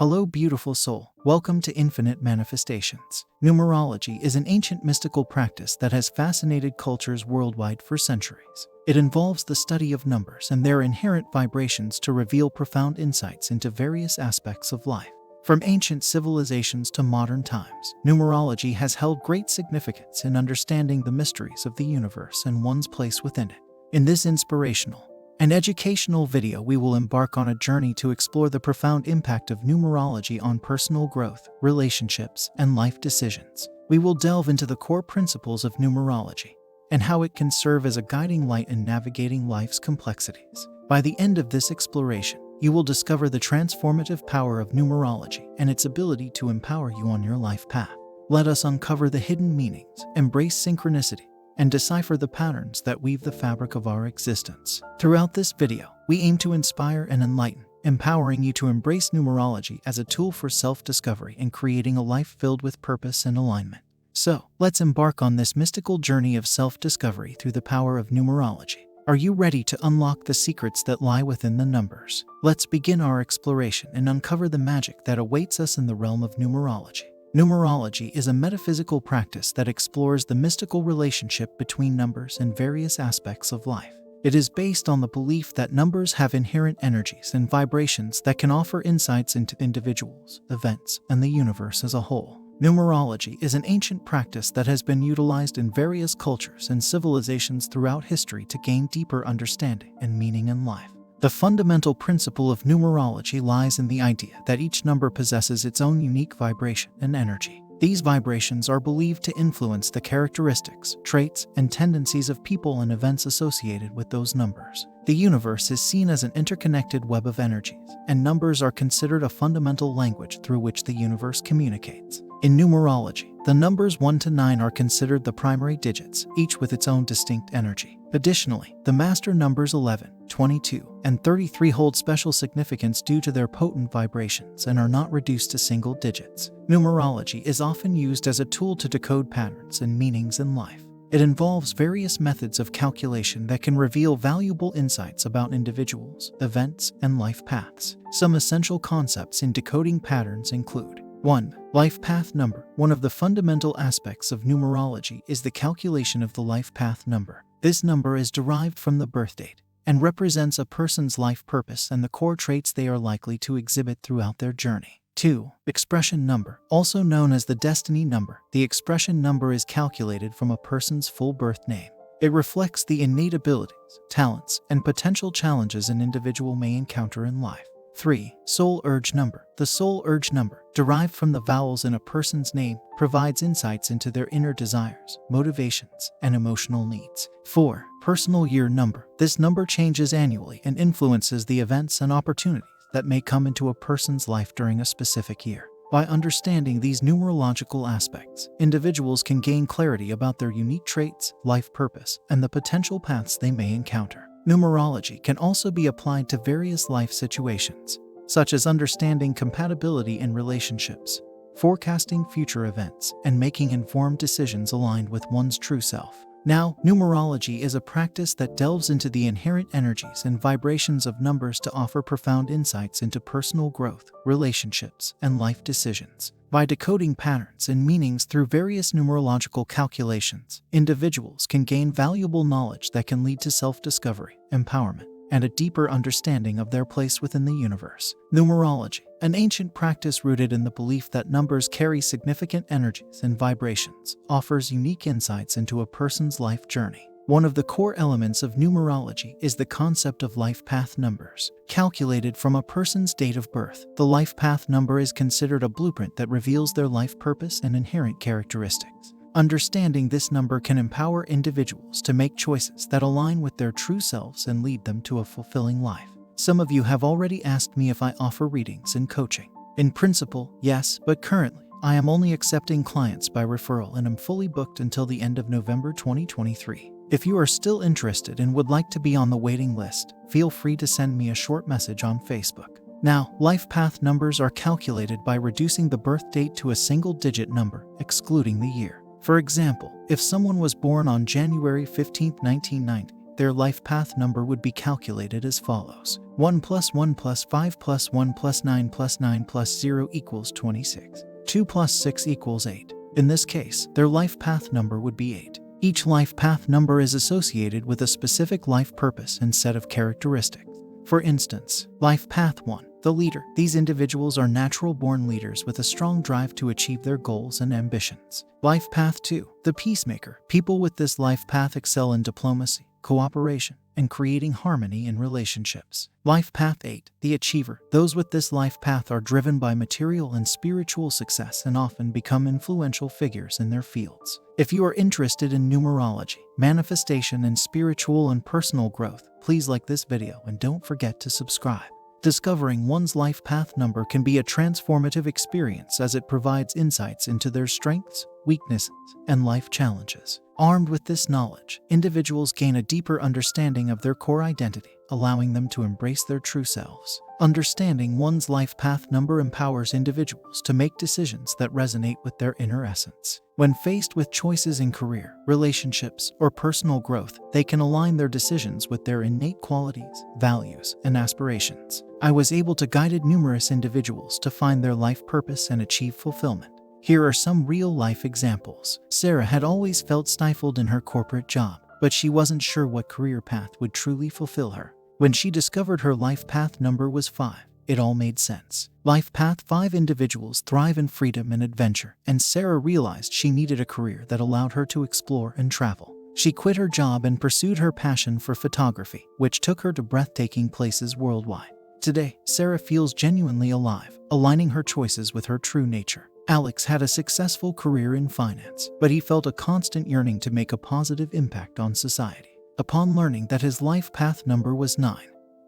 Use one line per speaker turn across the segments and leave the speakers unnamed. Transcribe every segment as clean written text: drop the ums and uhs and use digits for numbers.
Hello, beautiful soul. Welcome to Infinite Manifestations. Numerology is an ancient mystical practice that has fascinated cultures worldwide for centuries. It involves the study of numbers and their inherent vibrations to reveal profound insights into various aspects of life. From ancient civilizations to modern times, numerology has held great significance in understanding the mysteries of the universe and one's place within it. In this inspirational and educational video, we will embark on a journey to explore the profound impact of numerology on personal growth, relationships, and life decisions. We will delve into the core principles of numerology and how it can serve as a guiding light in navigating life's complexities. By the end of this exploration, you will discover the transformative power of numerology and its ability to empower you on your life path. Let us uncover the hidden meanings, embrace synchronicity, and decipher the patterns that weave the fabric of our existence. Throughout this video, we aim to inspire and enlighten, empowering you to embrace numerology as a tool for self-discovery and creating a life filled with purpose and alignment. So, let's embark on this mystical journey of self-discovery through the power of numerology. Are you ready to unlock the secrets that lie within the numbers? Let's begin our exploration and uncover the magic that awaits us in the realm of numerology. Numerology is a metaphysical practice that explores the mystical relationship between numbers and various aspects of life. It is based on the belief that numbers have inherent energies and vibrations that can offer insights into individuals, events, and the universe as a whole. Numerology is an ancient practice that has been utilized in various cultures and civilizations throughout history to gain deeper understanding and meaning in life. The fundamental principle of numerology lies in the idea that each number possesses its own unique vibration and energy. These vibrations are believed to influence the characteristics, traits, and tendencies of people and events associated with those numbers. The universe is seen as an interconnected web of energies, and numbers are considered a fundamental language through which the universe communicates. In numerology, the numbers 1 to 9 are considered the primary digits, each with its own distinct energy. Additionally, the master numbers 11, 22, and 33 hold special significance due to their potent vibrations and are not reduced to single digits. Numerology is often used as a tool to decode patterns and meanings in life. It involves various methods of calculation that can reveal valuable insights about individuals, events, and life paths. Some essential concepts in decoding patterns include: 1. Life path number. One of the fundamental aspects of numerology is the calculation of the life path number. This number is derived from the birth date and represents a person's life purpose and the core traits they are likely to exhibit throughout their journey. 2. Expression number. Also known as the destiny number, the expression number is calculated from a person's full birth name. It reflects the innate abilities, talents, and potential challenges an individual may encounter in life. 3. Soul urge number. The soul urge number, derived from the vowels in a person's name, provides insights into their inner desires, motivations, and emotional needs. 4. Personal year number. This number changes annually and influences the events and opportunities that may come into a person's life during a specific year. By understanding these numerological aspects, individuals can gain clarity about their unique traits, life purpose, and the potential paths they may encounter. Numerology can also be applied to various life situations, such as understanding compatibility in relationships, forecasting future events, and making informed decisions aligned with one's true self. Now, numerology is a practice that delves into the inherent energies and vibrations of numbers to offer profound insights into personal growth, relationships, and life decisions. By decoding patterns and meanings through various numerological calculations, individuals can gain valuable knowledge that can lead to self-discovery, empowerment, and a deeper understanding of their place within the universe. Numerology, an ancient practice rooted in the belief that numbers carry significant energies and vibrations, offers unique insights into a person's life journey. One of the core elements of numerology is the concept of life path numbers. Calculated from a person's date of birth, the life path number is considered a blueprint that reveals their life purpose and inherent characteristics. Understanding this number can empower individuals to make choices that align with their true selves and lead them to a fulfilling life. Some of you have already asked me if I offer readings and coaching. In principle, yes, but currently, I am only accepting clients by referral and am fully booked until the end of November 2023. If you are still interested and would like to be on the waiting list, feel free to send me a short message on Facebook. Now, life path numbers are calculated by reducing the birth date to a single-digit number, excluding the year. For example, if someone was born on January 15, 1990, their life path number would be calculated as follows. 1 plus 1 plus 5 plus 1 plus 9 plus 9 plus 0 equals 26. 2 plus 6 equals 8. In this case, their life path number would be 8. Each life path number is associated with a specific life purpose and set of characteristics. For instance, life path 1, the leader. These individuals are natural-born leaders with a strong drive to achieve their goals and ambitions. Life path 2, the peacemaker. People with this life path excel in diplomacy, cooperation, and creating harmony in relationships. Life path 8, the achiever. Those with this life path are driven by material and spiritual success and often become influential figures in their fields. If you are interested in numerology, manifestation, and spiritual and personal growth, please like this video and don't forget to subscribe. Discovering one's life path number can be a transformative experience as it provides insights into their strengths, weaknesses, and life challenges. Armed with this knowledge, individuals gain a deeper understanding of their core identity, allowing them to embrace their true selves. Understanding one's life path number empowers individuals to make decisions that resonate with their inner essence. When faced with choices in career, relationships, or personal growth, they can align their decisions with their innate qualities, values, and aspirations. I was able to guide numerous individuals to find their life purpose and achieve fulfillment. Here are some real-life examples. Sarah had always felt stifled in her corporate job, but she wasn't sure what career path would truly fulfill her. When she discovered her life path number was 5, it all made sense. Life path 5 individuals thrive in freedom and adventure, and Sarah realized she needed a career that allowed her to explore and travel. She quit her job and pursued her passion for photography, which took her to breathtaking places worldwide. Today, Sarah feels genuinely alive, aligning her choices with her true nature. Alex had a successful career in finance, but he felt a constant yearning to make a positive impact on society. Upon learning that his life path number was 9,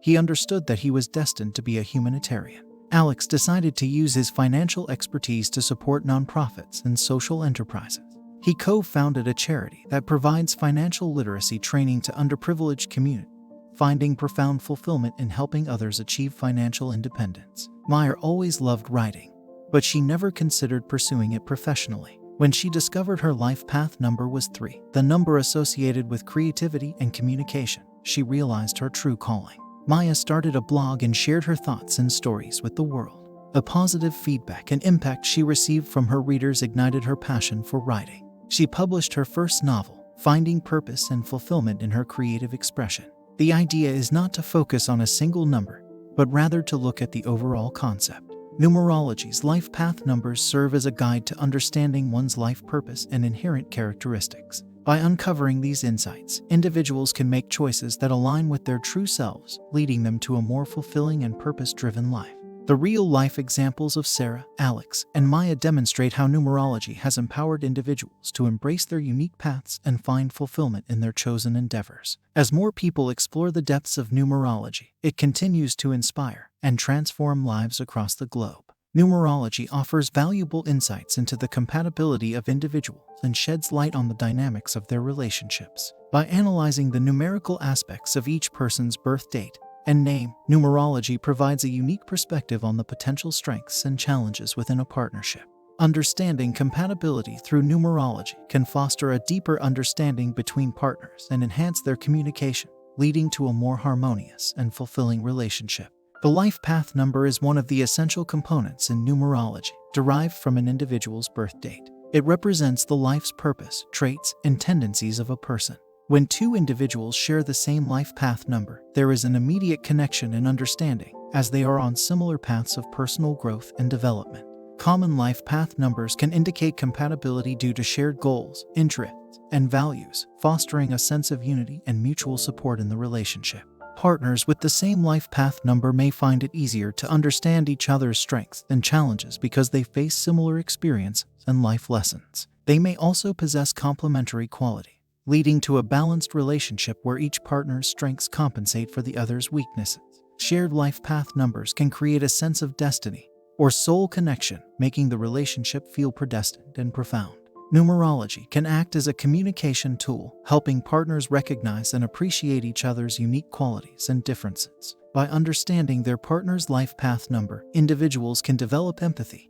he understood that he was destined to be a humanitarian. Alex decided to use his financial expertise to support nonprofits and social enterprises. He co-founded a charity that provides financial literacy training to underprivileged communities, finding profound fulfillment in helping others achieve financial independence. Meyer always loved writing, but she never considered pursuing it professionally. When she discovered her life path number was 3, the number associated with creativity and communication, she realized her true calling. Maya started a blog and shared her thoughts and stories with the world. The positive feedback and impact she received from her readers ignited her passion for writing. She published her first novel, finding purpose and fulfillment in her creative expression. The idea is not to focus on a single number, but rather to look at the overall concept. Numerology's life path numbers serve as a guide to understanding one's life purpose and inherent characteristics. By uncovering these insights, individuals can make choices that align with their true selves, leading them to a more fulfilling and purpose-driven life. The real-life examples of Sarah, Alex, and Maya demonstrate how numerology has empowered individuals to embrace their unique paths and find fulfillment in their chosen endeavors. As more people explore the depths of numerology, it continues to inspire and transform lives across the globe. Numerology offers valuable insights into the compatibility of individuals and sheds light on the dynamics of their relationships. By analyzing the numerical aspects of each person's birth date and name, numerology provides a unique perspective on the potential strengths and challenges within a partnership. Understanding compatibility through numerology can foster a deeper understanding between partners and enhance their communication, leading to a more harmonious and fulfilling relationship. The life path number is one of the essential components in numerology, derived from an individual's birth date. It represents the life's purpose, traits, and tendencies of a person. When two individuals share the same life path number, there is an immediate connection and understanding, as they are on similar paths of personal growth and development. Common life path numbers can indicate compatibility due to shared goals, interests, and values, fostering a sense of unity and mutual support in the relationship. Partners with the same life path number may find it easier to understand each other's strengths and challenges because they face similar experiences and life lessons. They may also possess complementary qualities, leading to a balanced relationship where each partner's strengths compensate for the other's weaknesses. Shared life path numbers can create a sense of destiny or soul connection, making the relationship feel predestined and profound. Numerology can act as a communication tool, helping partners recognize and appreciate each other's unique qualities and differences. By understanding their partner's life path number, individuals can develop empathy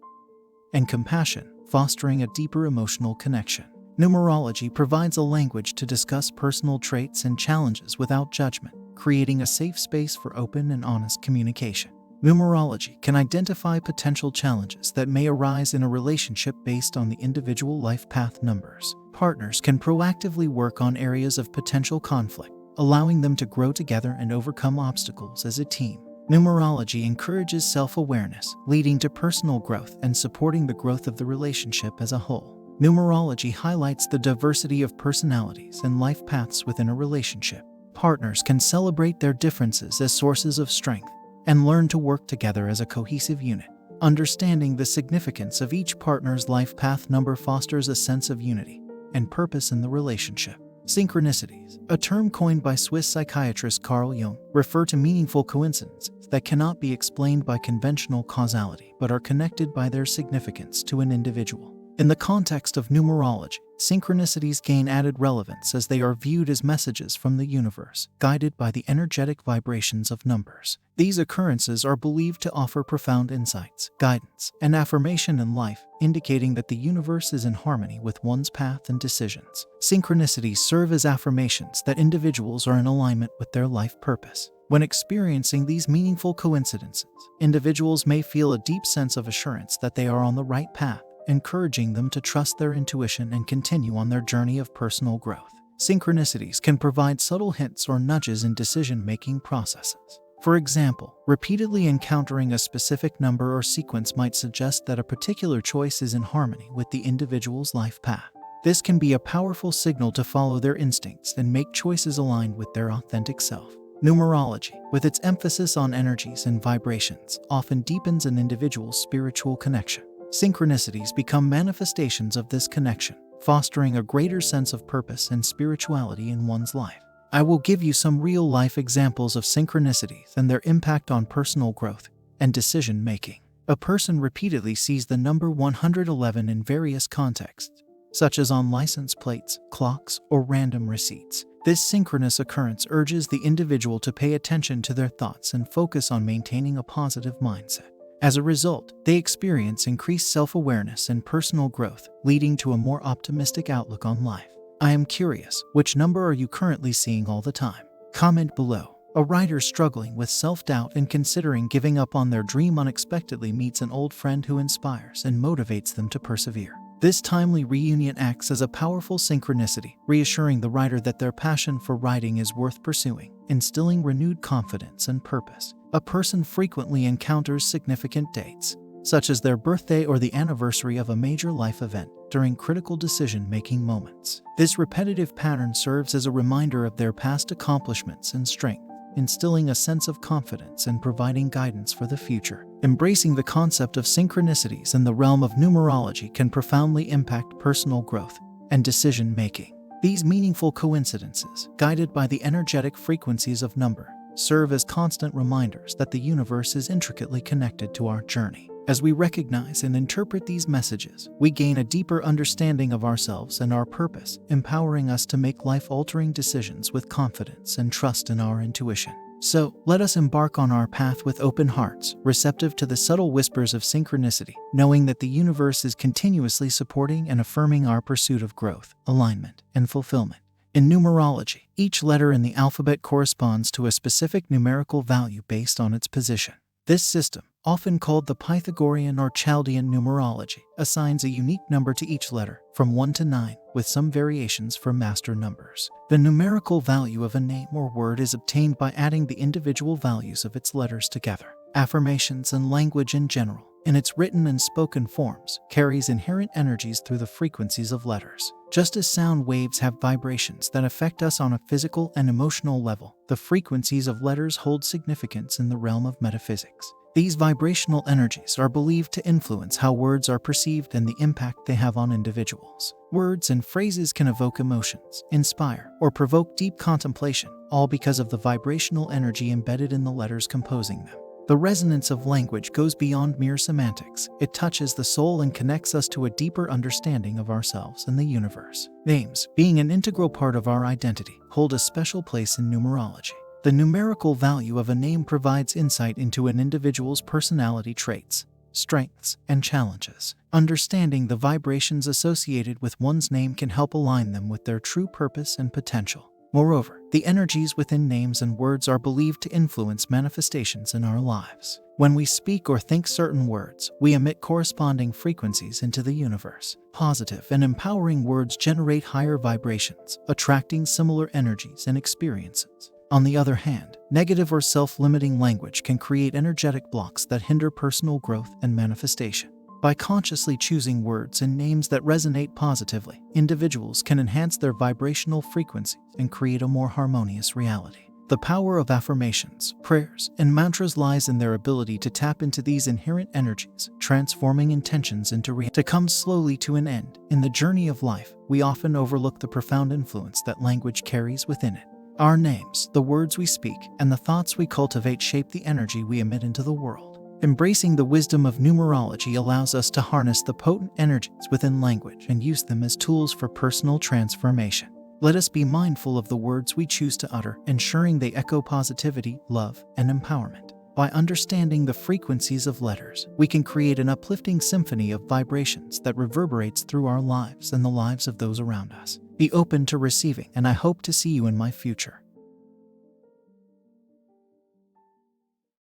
and compassion, fostering a deeper emotional connection. Numerology provides a language to discuss personal traits and challenges without judgment, creating a safe space for open and honest communication. Numerology can identify potential challenges that may arise in a relationship based on the individual life path numbers. Partners can proactively work on areas of potential conflict, allowing them to grow together and overcome obstacles as a team. Numerology encourages self-awareness, leading to personal growth and supporting the growth of the relationship as a whole. Numerology highlights the diversity of personalities and life paths within a relationship. Partners can celebrate their differences as sources of strength and learn to work together as a cohesive unit. Understanding the significance of each partner's life path number fosters a sense of unity and purpose in the relationship. Synchronicities, a term coined by Swiss psychiatrist Carl Jung, refer to meaningful coincidences that cannot be explained by conventional causality but are connected by their significance to an individual. In the context of numerology, synchronicities gain added relevance as they are viewed as messages from the universe, guided by the energetic vibrations of numbers. These occurrences are believed to offer profound insights, guidance, and affirmation in life, indicating that the universe is in harmony with one's path and decisions. Synchronicities serve as affirmations that individuals are in alignment with their life purpose. When experiencing these meaningful coincidences, individuals may feel a deep sense of assurance that they are on the right path, encouraging them to trust their intuition and continue on their journey of personal growth. Synchronicities can provide subtle hints or nudges in decision-making processes. For example, repeatedly encountering a specific number or sequence might suggest that a particular choice is in harmony with the individual's life path. This can be a powerful signal to follow their instincts and make choices aligned with their authentic self. Numerology, with its emphasis on energies and vibrations, often deepens an individual's spiritual connection. Synchronicities become manifestations of this connection, fostering a greater sense of purpose and spirituality in one's life. I will give you some real-life examples of synchronicities and their impact on personal growth and decision-making. A person repeatedly sees the number 111 in various contexts, such as on license plates, clocks, or random receipts. This synchronous occurrence urges the individual to pay attention to their thoughts and focus on maintaining a positive mindset. As a result, they experience increased self-awareness and personal growth, leading to a more optimistic outlook on life. I am curious, which number are you currently seeing all the time? Comment below. A writer struggling with self-doubt and considering giving up on their dream unexpectedly meets an old friend who inspires and motivates them to persevere. This timely reunion acts as a powerful synchronicity, reassuring the writer that their passion for writing is worth pursuing, instilling renewed confidence and purpose. A person frequently encounters significant dates, such as their birthday or the anniversary of a major life event, during critical decision-making moments. This repetitive pattern serves as a reminder of their past accomplishments and strength, instilling a sense of confidence and providing guidance for the future. Embracing the concept of synchronicities in the realm of numerology can profoundly impact personal growth and decision-making. These meaningful coincidences, guided by the energetic frequencies of number, serve as constant reminders that the universe is intricately connected to our journey. As we recognize and interpret these messages, we gain a deeper understanding of ourselves and our purpose, empowering us to make life-altering decisions with confidence and trust in our intuition. So, let us embark on our path with open hearts, receptive to the subtle whispers of synchronicity, knowing that the universe is continuously supporting and affirming our pursuit of growth, alignment, and fulfillment. In numerology, each letter in the alphabet corresponds to a specific numerical value based on its position. This system, often called the Pythagorean or Chaldean numerology, assigns a unique number to each letter, from 1 to 9, with some variations for master numbers. The numerical value of a name or word is obtained by adding the individual values of its letters together. Affirmations and language in general, in its written and spoken forms, carries inherent energies through the frequencies of letters. Just as sound waves have vibrations that affect us on a physical and emotional level, the frequencies of letters hold significance in the realm of metaphysics. These vibrational energies are believed to influence how words are perceived and the impact they have on individuals. Words and phrases can evoke emotions, inspire, or provoke deep contemplation, all because of the vibrational energy embedded in the letters composing them. The resonance of language goes beyond mere semantics. It touches the soul and connects us to a deeper understanding of ourselves and the universe. Names, being an integral part of our identity, hold a special place in numerology. The numerical value of a name provides insight into an individual's personality traits, strengths, and challenges. Understanding the vibrations associated with one's name can help align them with their true purpose and potential. Moreover, the energies within names and words are believed to influence manifestations in our lives. When we speak or think certain words, we emit corresponding frequencies into the universe. Positive and empowering words generate higher vibrations, attracting similar energies and experiences. On the other hand, negative or self-limiting language can create energetic blocks that hinder personal growth and manifestation. By consciously choosing words and names that resonate positively, individuals can enhance their vibrational frequencies and create a more harmonious reality. The power of affirmations, prayers, and mantras lies in their ability to tap into these inherent energies, transforming intentions into reality. To come slowly to an end, in the journey of life, we often overlook the profound influence that language carries within it. Our names, the words we speak, and the thoughts we cultivate shape the energy we emit into the world. Embracing the wisdom of numerology allows us to harness the potent energies within language and use them as tools for personal transformation. Let us be mindful of the words we choose to utter, ensuring they echo positivity, love, and empowerment. By understanding the frequencies of letters, we can create an uplifting symphony of vibrations that reverberates through our lives and the lives of those around us. Be open to receiving, and I hope to see you in my future.